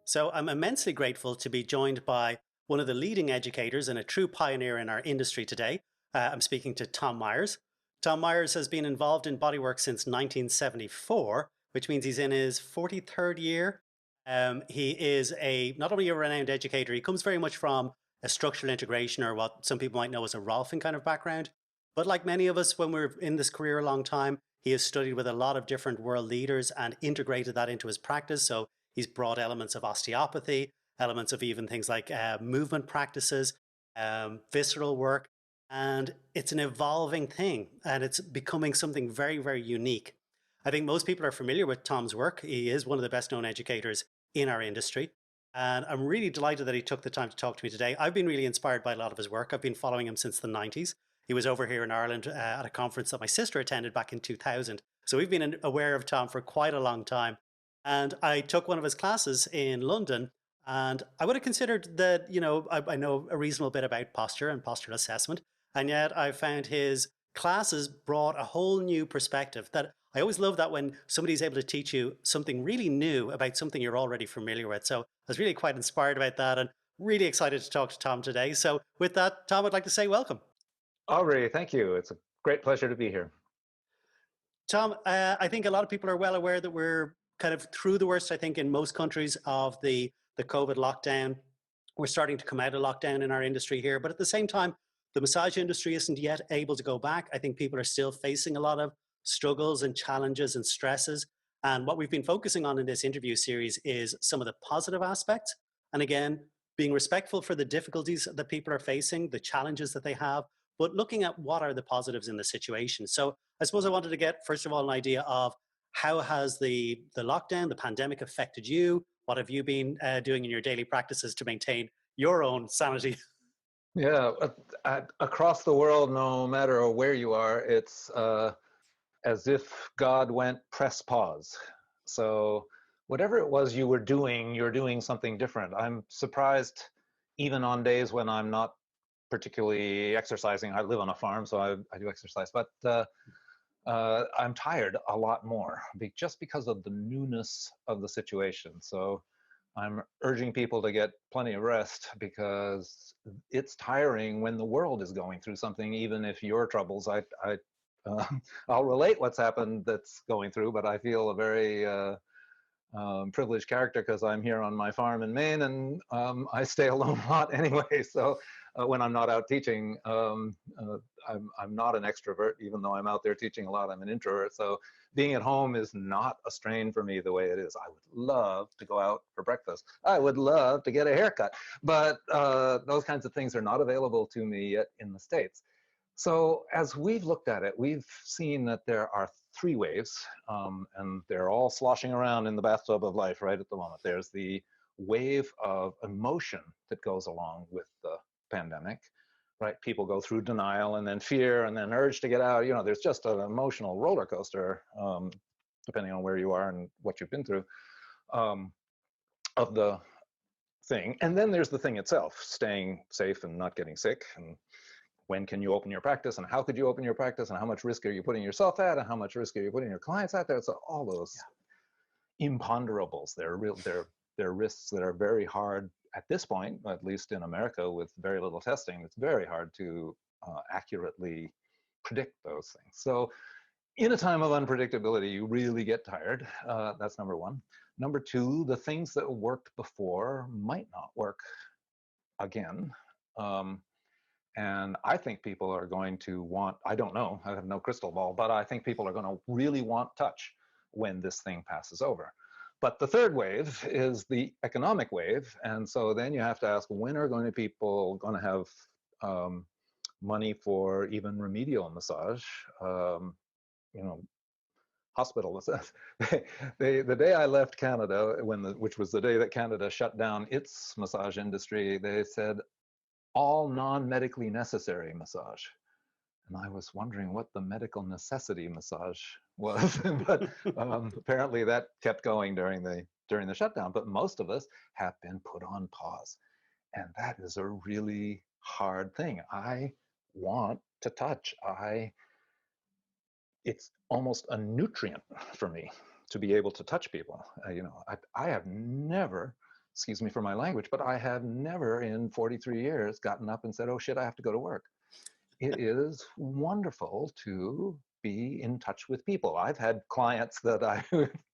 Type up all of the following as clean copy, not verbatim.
So I'm immensely grateful to be joined by one of the leading educators and a true pioneer in our industry today. I'm speaking to Tom Myers. Tom Myers has been involved in bodywork since 1974, which means he's in his 43rd year. He is not only a renowned educator, he comes very much from a structural integration, or what some people might know as a Rolfing kind of background. But like many of us, when we're in this career a long time, he has studied with a lot of different world leaders and integrated that into his practice. So he's brought elements of osteopathy, elements of even things like movement practices, visceral work. And it's an evolving thing and it's becoming something very, very unique. I think most people are familiar with Tom's work. He is one of the best known educators in our industry. And I'm really delighted that he took the time to talk to me today. I've been really inspired by a lot of his work. I've been following him since the 90s. He was over here in Ireland at a conference that my sister attended back in 2000. So we've been aware of Tom for quite a long time. And I took one of his classes in London, and I would have considered that, I know a reasonable bit about posture and postural assessment. And yet I found his classes brought a whole new perspective that I always love that when somebody's able to teach you something really new about something you're already familiar with. So I was really quite inspired about that and really excited to talk to Tom today. So with that, Tom, I'd like to say welcome. Aubrey, thank you. It's a great pleasure to be here. Tom, I think a lot of people are well aware that we're kind of through the worst, I think, in most countries of the COVID lockdown. We're starting to come out of lockdown in our industry here. But at the same time, the massage industry isn't yet able to go back. I think people are still facing a lot of struggles and challenges and stresses. And what we've been focusing on in this interview series is some of the positive aspects. And again, being respectful for the difficulties that people are facing, the challenges that they have, but looking at what are the positives in the situation. So I suppose I wanted to get, first of all, an idea of how has the lockdown, the pandemic affected you? What have you been doing in your daily practices to maintain your own sanity? Yeah, across the world, no matter where you are, it's as if God went press pause. So whatever it was you were doing, you're doing something different. I'm surprised even on days when I'm not particularly exercising. I live on a farm, so I do exercise, but I'm tired a lot more just because of the newness of the situation. So I'm urging people to get plenty of rest because it's tiring when the world is going through something, even if your troubles, uh, I'll relate what's happened that's going through, but I feel a very privileged character because I'm here on my farm in Maine and I stay alone a lot anyway. So when I'm not out teaching, I'm not an extrovert, even though I'm out there teaching a lot, I'm an introvert. So being at home is not a strain for me the way it is. I would love to go out for breakfast. I would love to get a haircut, but those kinds of things are not available to me yet in the States. So as we've looked at it, we've seen that there are three waves, and they're all sloshing around in the bathtub of life right at the moment. There's the wave of emotion that goes along with the pandemic, right? People go through denial and then fear and then urge to get out. You know, there's just an emotional roller coaster, depending on where you are and what you've been through, um, of the thing. And then there's the thing itself, staying safe and not getting sick, and when can you open your practice and how could you open your practice and how much risk are you putting yourself at and how much risk are you putting your clients at there. So all those imponderables, they're risks that are very hard at this point, at least in America with very little testing. It's very hard to accurately predict those things. So in a time of unpredictability, you really get tired. That's number one. Number two, the things that worked before might not work again. And I think people are going to want, I don't know, I have no crystal ball, but I think people are going to really want touch when this thing passes over. But the third wave is the economic wave. And so then you have to ask, when are people going to have money for even remedial massage? You know, hospital massage. The day I left Canada, which was the day that Canada shut down its massage industry, they said, all non-medically necessary massage. And I was wondering what the medical necessity massage was, but apparently that kept going during the shutdown. But most of us have been put on pause, and that is a really hard thing. I want to touch. It's almost a nutrient for me to be able to touch people. I have never excuse me for my language, but I have never in 43 years gotten up and said, oh shit, I have to go to work. It is wonderful to be in touch with people. I've had clients that I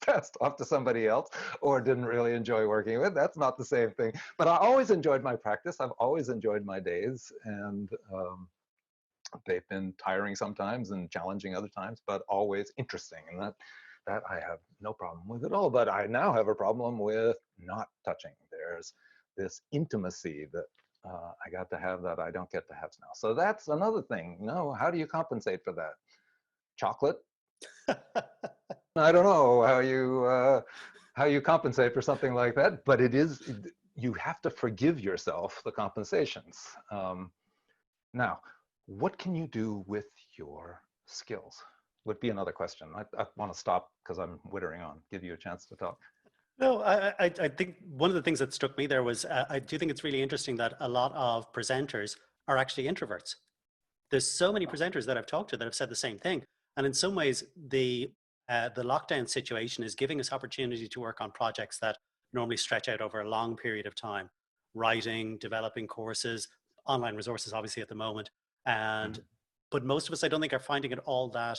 passed off to somebody else or didn't really enjoy working with. That's not the same thing. But I always enjoyed my practice. I've always enjoyed my days, and they've been tiring sometimes and challenging other times, but always interesting. And that I have no problem with at all. But I now have a problem with not touching. There's this intimacy that I got to have that I don't get to have now. So that's another thing. How do you compensate for that? Chocolate? I don't know how you compensate for something like that, but you have to forgive yourself the compensations. Now, what can you do with your skills? Would be another question. I want to stop because I'm wittering on, give you a chance to talk. No, I think one of the things that struck me there was I do think it's really interesting that a lot of presenters are actually introverts. There's so many presenters that I've talked to that have said the same thing. And in some ways, the lockdown situation is giving us opportunity to work on projects that normally stretch out over a long period of time. Writing, developing courses, online resources, obviously at the moment. And but most of us, I don't think, are finding it all that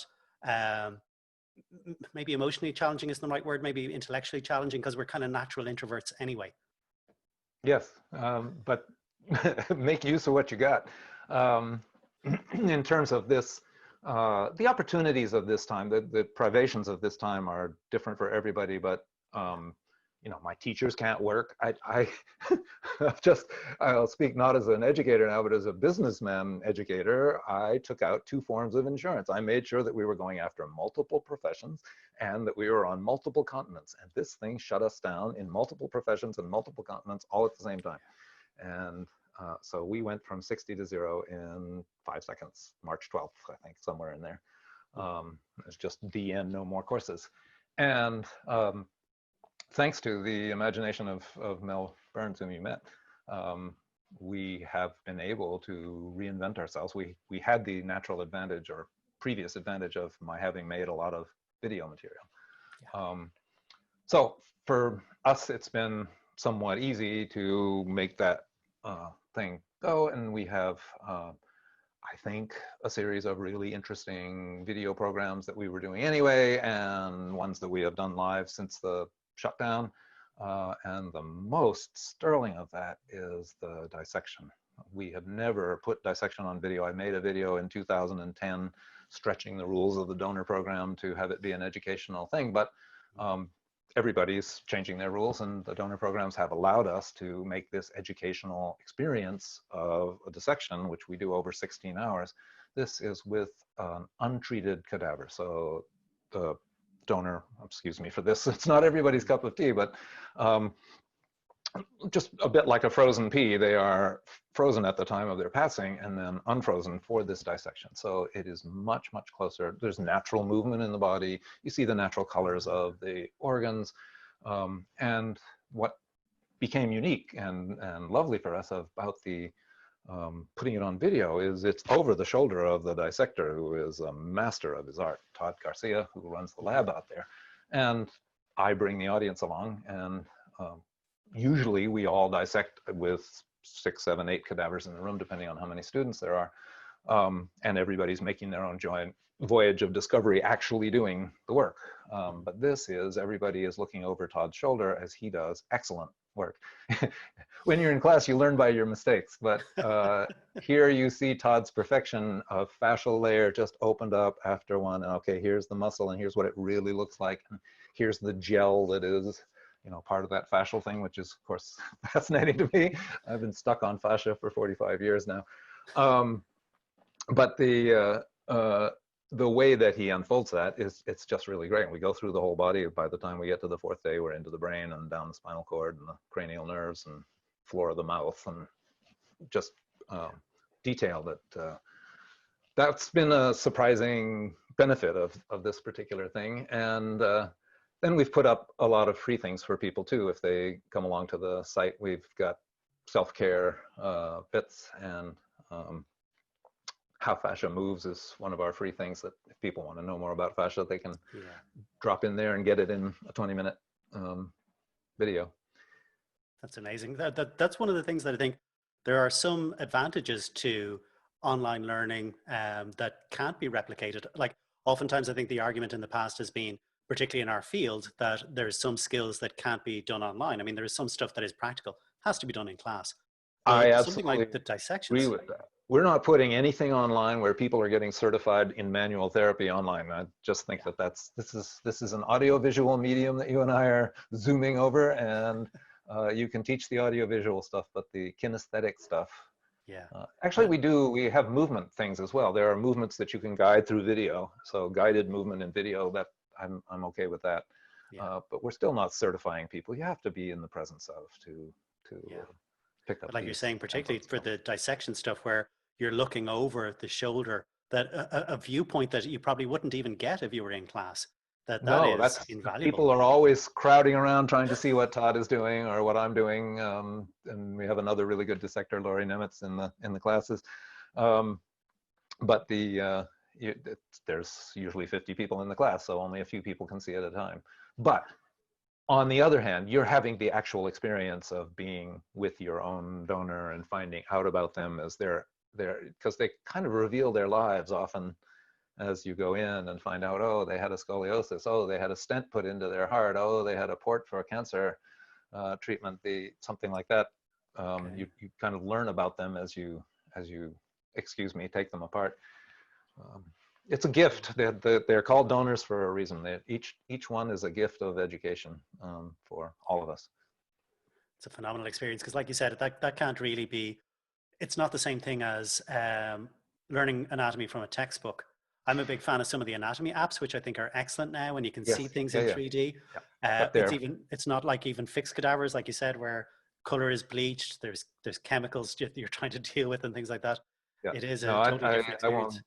maybe emotionally challenging isn't the right word, maybe intellectually challenging, because we're kind of natural introverts anyway. Yes, but make use of what you got. In terms of this, the opportunities of this time, the privations of this time are different for everybody, but my teachers can't work. I'll speak not as an educator now, but as a businessman educator, I took out 2 forms of insurance. I made sure that we were going after multiple professions and that we were on multiple continents. And this thing shut us down in multiple professions and multiple continents all at the same time. And so we went from 60 to 0 in 5 seconds, March 12th, I think, somewhere in there. It's just the end, no more courses. And thanks to the imagination of Mel Burns, whom you met, we have been able to reinvent ourselves. We had the natural advantage or previous advantage of my having made a lot of video material. Yeah. So for us, it's been somewhat easy to make that thing go, and we have, I think, a series of really interesting video programs that we were doing anyway, and ones that we have done live since the shutdown. And the most sterling of that is the dissection. We have never put dissection on video. I made a video in 2010 stretching the rules of the donor program to have it be an educational thing, but everybody's changing their rules, and the donor programs have allowed us to make this educational experience of a dissection, which we do over 16 hours. This is with an untreated cadaver. So the donor, excuse me for this, it's not everybody's cup of tea, but just a bit like a frozen pea, they are frozen at the time of their passing and then unfrozen for this dissection. So it is much, much closer. There's natural movement in the body. You see the natural colors of the organs. And what became unique and lovely for us about the putting it on video is it's over the shoulder of the dissector, who is a master of his art, Todd Garcia, who runs the lab out there. And I bring the audience along, and usually we all dissect with 6, 7, 8 cadavers in the room, depending on how many students there are. And everybody's making their own joint voyage of discovery, actually doing the work. But this is, everybody is looking over Todd's shoulder as he does excellent work. When you're in class, you learn by your mistakes, but here you see Todd's perfection of fascial layer just opened up after one. And okay, here's the muscle, and here's what it really looks like. And here's the gel that is, part of that fascial thing, which is, of course, fascinating to me. I've been stuck on fascia for 45 years now. But the way that he unfolds that it's just really great. We go through the whole body. By the time we get to the 4th day, we're into the brain and down the spinal cord and the cranial nerves and floor of the mouth, and just detail that. That's been a surprising benefit of this particular thing. And then we've put up a lot of free things for people too. If they come along to the site, we've got self-care bits, and how fascia moves is one of our free things that if people want to know more about fascia, they can drop in there and get it in a 20-minute video. That's amazing. That's one of the things that I think there are some advantages to online learning that can't be replicated. Like oftentimes, I think the argument in the past has been, particularly in our field, that there's some skills that can't be done online. I mean, there is some stuff that is practical, has to be done in class, I but something absolutely like the agree dissections. with that. We're not putting anything online where people are getting certified in manual therapy online. I just think Yeah, that this is an audio-visual medium that you and I are zooming over, and you can teach the audio-visual stuff, but the kinesthetic stuff. yeah. Actually, But we have movement things as well. There are movements that you can guide through video. So guided movement in video, that I'm okay with that. yeah, But we're still not certifying people. You have to be in the presence of to yeah. pick up But like you're these saying, particularly templates. for the dissection stuff where you're looking over the shoulder, that a viewpoint that you probably wouldn't even get if you were in class, that No, is that's invaluable. people are always crowding around trying to see what Todd is doing or what I'm doing. And we have another really good dissector, Laurie Nemitz, in the classes. Um, but there's usually 50 people in the class, so only a few people can see at a time. But on the other hand, you're having the actual experience of being with your own donor and finding out about them as they're because they kind of reveal their lives often as you go in and find out, oh, they had a scoliosis, oh, they had a stent put into their heart, oh, they had a port for cancer treatment, something like that. Okay. You kind of learn about them as you, excuse me, take them apart. Um, it's a gift. They're called donors for a reason. Each one is a gift of education for all of us. It's a phenomenal experience because, like you said, that can't really be. It's not the same thing as learning anatomy from a textbook. I'm a big fan of some of the anatomy apps, which I think are excellent now, and you can see Yes, things yeah, in yeah, 3D. yeah. But they're It's not like even fixed cadavers, like you said, where color is bleached. There's chemicals you're trying to deal with and things like that. Yeah. It is No, a totally different I experience. won't.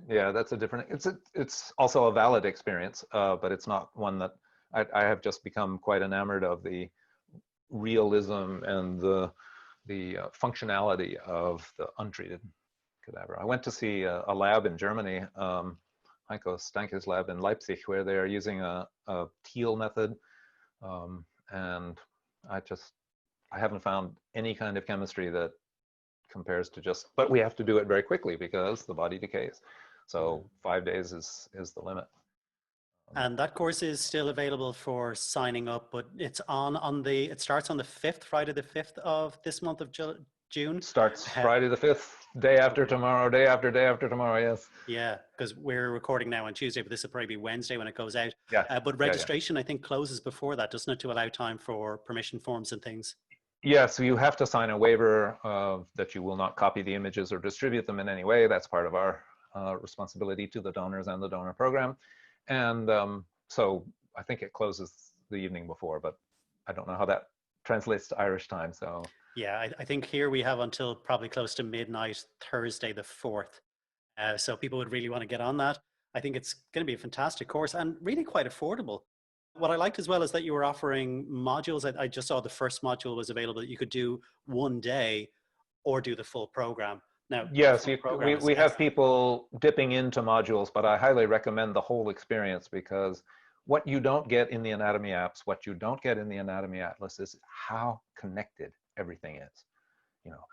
Yeah, that's a different. It's also a valid experience, but it's not one that I have just become quite enamored of the realism and the functionality of the untreated cadaver. I went to see a lab in Germany, Heiko Stanke's lab in Leipzig, where they are using a teal method, and I just I haven't found any kind of chemistry that compares to just, but we have to do it very quickly because the body decays. So Mm. 5 days is the limit. And that course is still available for signing up, but it's it starts on the 5th, Friday the 5th of this month of June. Starts Uh, Friday the 5th, day after okay. tomorrow, day after tomorrow. Yes. Yeah, because we're recording now on Tuesday, but this will probably be Wednesday when it goes out. Yeah. But Yeah. Yeah. registration, I think, closes before that, doesn't it, to allow time for permission forms and things? Yeah. So you have to sign a waiver that you will not copy the images or distribute them in any way. That's part of our responsibility to the donors and the donor program. And so I think it closes the evening before, but I don't know how that translates to Irish time. So Yeah, I think here we have until probably close to midnight, Thursday the 4th. So people would really want to get on that. I think it's going to be a fantastic course and really quite affordable. What I liked as well is that you were offering modules. I just saw the first module was available that you could do one day or do the full program. Now, the yes, full program is we have excellent. people dipping into modules, but I highly recommend the whole experience because what you don't get in the anatomy apps, what you don't get in the anatomy atlas is how connected everything is. You know,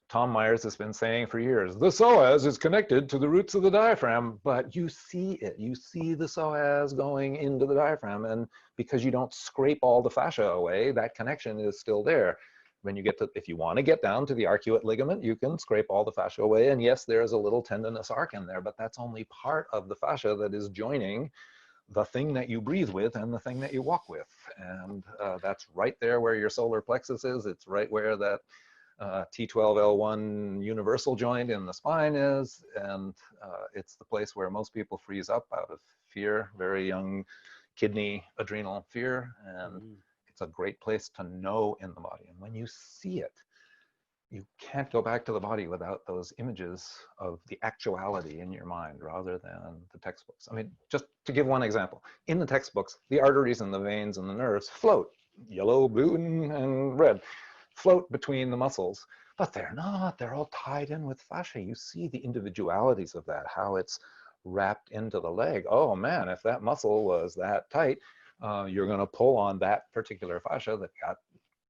Tom Myers has been saying for years, the psoas is connected to the roots of the diaphragm, but you see it. You see the psoas going into the diaphragm, and because you don't scrape all the fascia away, that connection is still there. When you get to, if you want to get down to the arcuate ligament, you can scrape all the fascia away, and yes, there is a little tendinous arc in there, but that's only part of the fascia that is joining the thing that you breathe with and the thing that you walk with. And that's right there where your solar plexus is. It's right where that T12L1 universal joint in the spine is, and it's the place where most people freeze up out of fear, very young kidney adrenal fear, and Mm. it's a great place to know in the body. And when you see it, you can't go back to the body without those images of the actuality in your mind rather than the textbooks. I mean, just to give one example, in the textbooks, the arteries and the veins and the nerves float, yellow, blue, and red, float between the muscles, but they're not. They're all tied in with fascia. You see the individualities of that, how it's wrapped into the leg. Oh man, if that muscle was that tight, you're going to pull on that particular fascia that got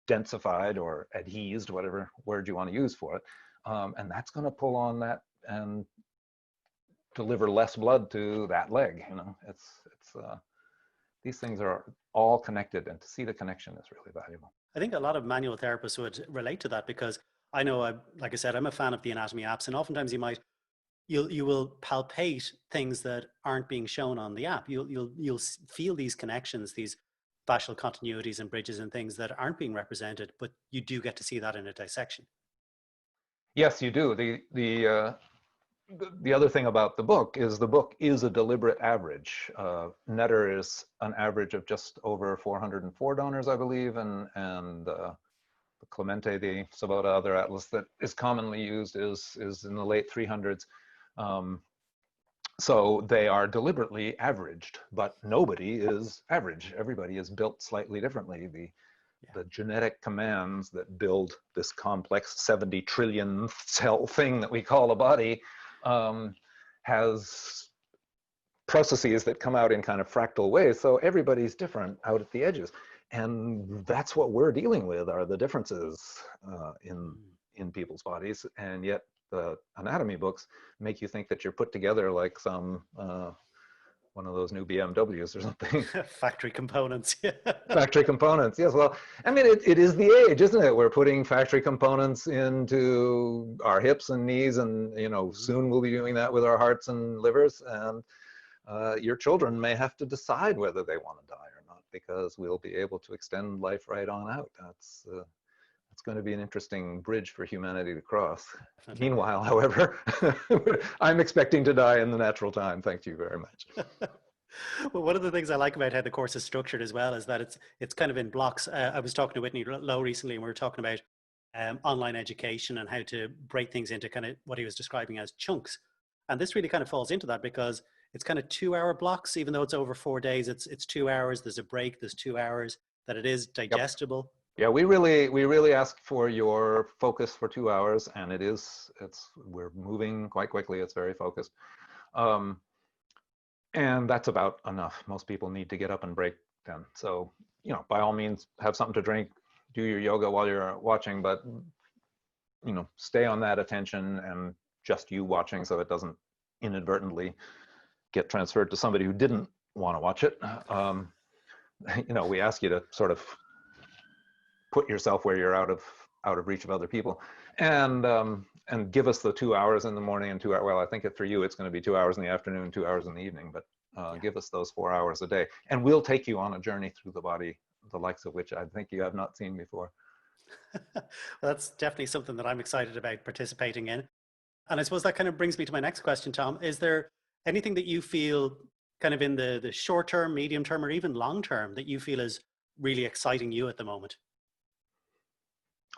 densified or adhesed, whatever word you want to use for it. And that's going to pull on that and deliver less blood to that leg. You know, these things are all connected, and to see the connection is really valuable. I think a lot of manual therapists would relate to that because I know, like I said, I'm a fan of the anatomy apps, and oftentimes you will palpate things that aren't being shown on the app. You'll feel these connections, these fascial continuities and bridges and things that aren't being represented, but you do get to see that in a dissection. Yes, you do. The other thing about the book is a deliberate average. Netter is an average of just over 404 donors, I believe, and Clemente, the Sabota other atlas that is commonly used, is in the late 300s. So they are deliberately averaged, but nobody is average. Everybody is built slightly differently. The genetic commands that build this complex 70 trillion cell thing that we call a body has processes that come out in kind of fractal ways. So everybody's different out at the edges. And that's what we're dealing with, are the differences in people's bodies. And yet the anatomy books make you think that you're put together like some one of those new BMWs or something. Factory components. Yeah. Factory components, yes. Well, I mean, it is the age, isn't it? We're putting factory components into our hips and knees, and soon we'll be doing that with our hearts and livers. And your children may have to decide whether they want to die or not, because we'll be able to extend life right on out. That's going to be an interesting bridge for humanity to cross. Definitely. Meanwhile, however, I'm expecting to die in the natural time. Thank you very much. Well, one of the things I like about how the course is structured as well is that it's kind of in blocks. I was talking to Whitney Lowe recently, and we were talking about online education and how to break things into kind of what he was describing as chunks. And this really kind of falls into that, because it's kind of 2-hour blocks. Even though it's over 4 days, it's 2 hours. There's a break. There's 2 hours. That it is digestible. Yep. Yeah, we really ask for your focus for 2 hours, and we're moving quite quickly. It's very focused. And that's about enough. Most people need to get up and break then. So, by all means, have something to drink, do your yoga while you're watching, but, stay on that attention and just you watching, so it doesn't inadvertently get transferred to somebody who didn't want to watch it. We ask you to sort of put yourself where you're out of reach of other people, and give us the 2 hours in the morning and 2 hours. Well, I think for you it's going to be 2 hours in the afternoon, 2 hours in the evening, but give us those 4 hours a day, and we'll take you on a journey through the body, the likes of which I think you have not seen before. Well, that's definitely something that I'm excited about participating in. And I suppose that kind of brings me to my next question, Tom. Is there anything that you feel kind of in the short term, medium term, or even long term that you feel is really exciting you at the moment?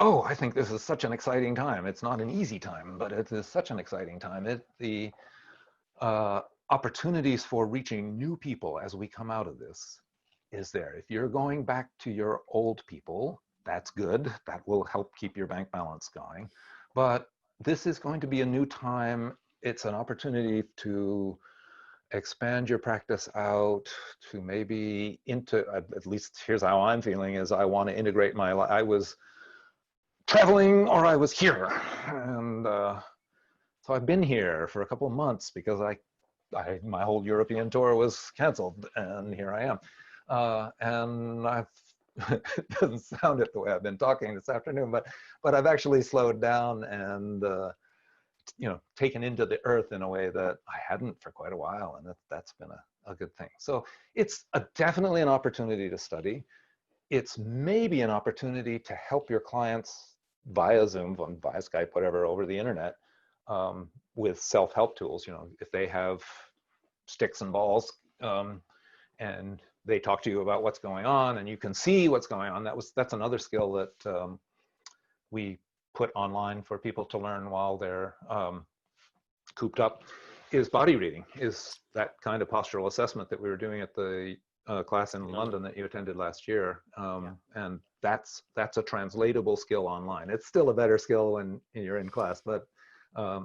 Oh, I think this is such an exciting time. It's not an easy time, but it is such an exciting time. The opportunities for reaching new people as we come out of this is there. If you're going back to your old people, that's good. That will help keep your bank balance going. But this is going to be a new time. It's an opportunity to expand your practice out, to maybe at least here's how I'm feeling, is I want to integrate my life. I was traveling, or I was here, and so I've been here for a couple of months because my whole European tour was canceled, and here I am. And it doesn't sound it the way I've been talking this afternoon, but I've actually slowed down and taken into the earth in a way that I hadn't for quite a while, and that's been a good thing. So it's definitely an opportunity to study. It's maybe an opportunity to help your clients via Zoom, via Skype, whatever, over the internet, with self-help tools. If they have sticks and balls, and they talk to you about what's going on, and you can see what's going on. That's another skill that we put online for people to learn while they're cooped up, is body reading, is that kind of postural assessment that we were doing at the class in London that you attended last year. And that's a translatable skill online. It's still a better skill when you're in class, but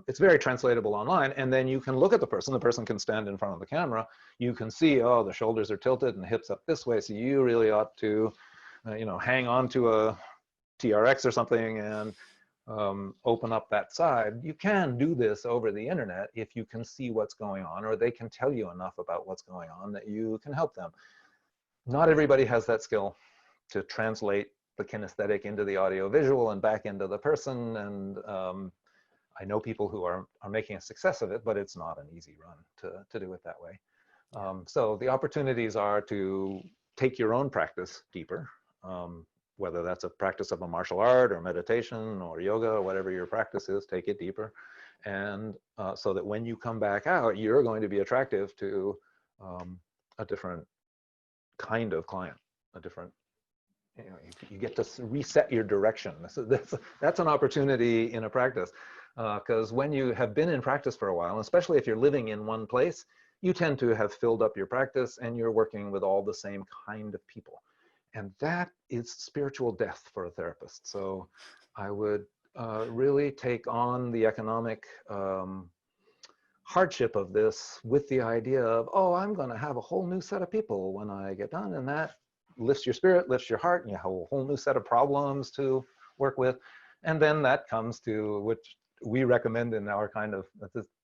it's very translatable online. And then you can look at the person can stand in front of the camera. You can see, oh, the shoulders are tilted and the hips up this way. So you really ought to, hang on to TRX or something and open up that side. You can do this over the internet if you can see what's going on, or they can tell you enough about what's going on that you can help them. Not everybody has that skill to translate the kinesthetic into the audio visual and back into the person. And I know people who are making a success of it, but it's not an easy run to do it that way. So the opportunities are to take your own practice deeper, whether that's a practice of a martial art or meditation or yoga or whatever your practice is, take it deeper. And so that when you come back out, you're going to be attractive to a different kind of client, a different, you get to reset your direction. That's an opportunity in a practice, because when you have been in practice for a while, especially if you're living in one place, you tend to have filled up your practice and you're working with all the same kind of people. And that is spiritual death for a therapist. So I would really take on the economic hardship of this with the idea of, oh, I'm going to have a whole new set of people when I get done. And that lifts your spirit, lifts your heart, and you have a whole new set of problems to work with. And then that comes to, which we recommend in our kind of,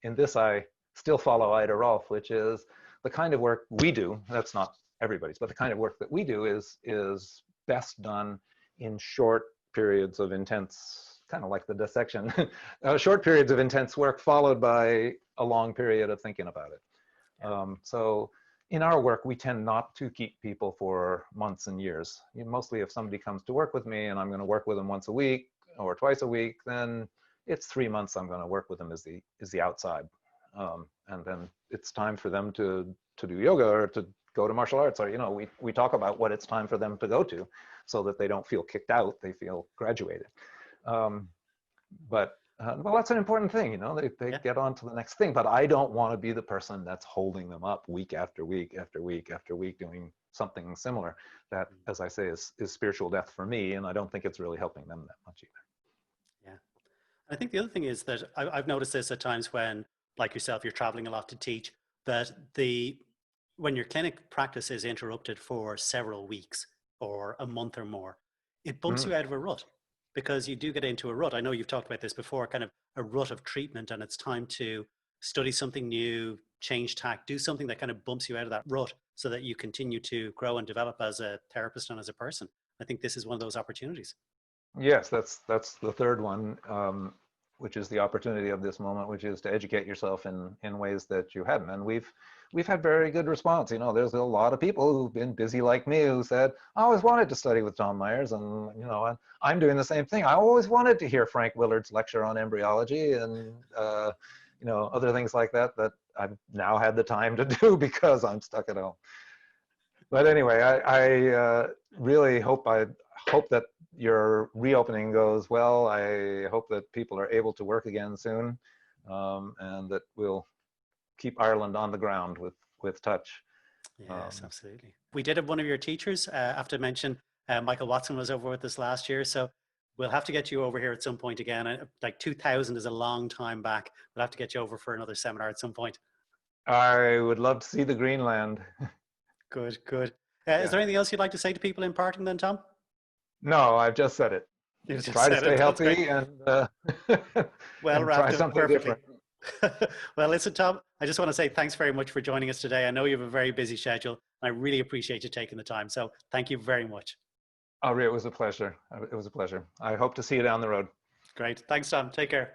in this I still follow Ida Rolf, which is the kind of work we do. That's not everybody's, but the kind of work that we do is best done in short periods of intense, kind of like the dissection, short periods of intense work followed by a long period of thinking about it. So in our work, we tend not to keep people for months and years. Mostly if somebody comes to work with me and I'm going to work with them once a week or twice a week, then it's 3 months I'm going to work with them is the outside. And then it's time for them to do yoga or to go to martial arts, or, we talk about what it's time for them to go to so that they don't feel kicked out, they feel graduated. But well, that's an important thing, they get on to the next thing, but I don't want to be the person that's holding them up week after week after week after week doing something similar. That, as I say, is spiritual death for me, and I don't think it's really helping them that much either. Yeah. I think the other thing is that I've noticed this at times when, like yourself, you're traveling a lot to teach, that when your clinic practice is interrupted for several weeks or a month or more, it bumps you out of a rut, because you do get into a rut. I know you've talked about this before, kind of a rut of treatment, and it's time to study something new, change tack, do something that kind of bumps you out of that rut so that you continue to grow and develop as a therapist and as a person. I think this is one of those opportunities. Yes, that's the third one, which is the opportunity of this moment, which is to educate yourself in ways that you hadn't. And we've had very good response. There's a lot of people who've been busy like me who said, I always wanted to study with Tom Myers, and I'm doing the same thing. I always wanted to hear Frank Willard's lecture on embryology and other things like that I've now had the time to do because I'm stuck at home. But anyway, I really hope that your reopening goes well. I hope that people are able to work again soon, and that we'll keep Ireland on the ground with touch. Yes, absolutely. We did have one of your teachers, I have to mention, Michael Watson was over with us last year, so we'll have to get you over here at some point again. Like 2000 is a long time back. We'll have to get you over for another seminar at some point. I would love to see the Greenland. Good, good. Is there anything else you'd like to say to people in parting then, Tom? No, I've just said it. You just Try to said stay it. That's healthy great. and, Well and try wrapped up something perfectly. different. Well, listen, Tom, I just want to say thanks very much for joining us today. I know you have a very busy schedule, and I really appreciate you taking the time. So thank you very much. Aubrey, it was a pleasure. It was a pleasure. I hope to see you down the road. Great. Thanks, Tom. Take care.